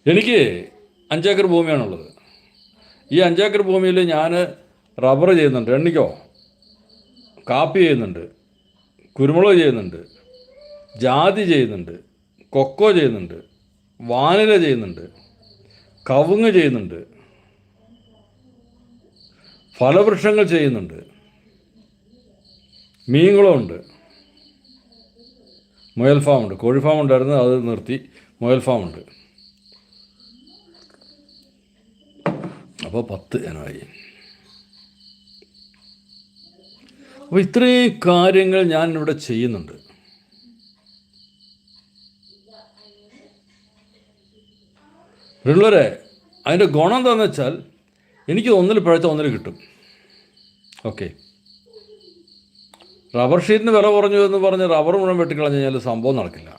എനിക്ക് 5 ഏക്കർ ഭൂമിയാണുള്ളത്. ഈ 5 ഏക്കർ ഭൂമിയിൽ ഞാൻ റബ്ബർ ചെയ്യുന്നുണ്ട്, എണ്ണിക്കോ, കാപ്പി ചെയ്യുന്നുണ്ട്, കുരുമുളക് ചെയ്യുന്നുണ്ട്, ജാതി ചെയ്യുന്നുണ്ട്, കൊക്കോ ചെയ്യുന്നുണ്ട്, വാനില ചെയ്യുന്നുണ്ട്, കവുങ്ങ് ചെയ്യുന്നുണ്ട്, ഫലവൃക്ഷങ്ങൾ ചെയ്യുന്നുണ്ട്, മീൻകുളമുണ്ട്, മുയൽ ഫാമുണ്ട്. കോഴി ഫാം ഉണ്ടായിരുന്നു, അത് നിർത്തി. മുയൽ ഫാമുണ്ട്. അപ്പോൾ 10 ഇനമായി. അപ്പോൾ ഇത്രയും കാര്യങ്ങൾ ഞാൻ ഇവിടെ ചെയ്യുന്നുണ്ട്. പിള്ളേരെ, അതിൻ്റെ ഗുണം എന്താണെന്ന് വെച്ചാൽ എനിക്ക് ഒന്നിൽ പഴുത്ത ഒന്നിൽ കിട്ടും. ഓക്കെ, റബ്ബർ ഷീറ്റിന് വില കുറഞ്ഞു എന്ന് പറഞ്ഞ് റബ്ബർ മുഴുവൻ വെട്ടിക്കളഞ്ഞു കഴിഞ്ഞാൽ സംഭവം നടക്കില്ല.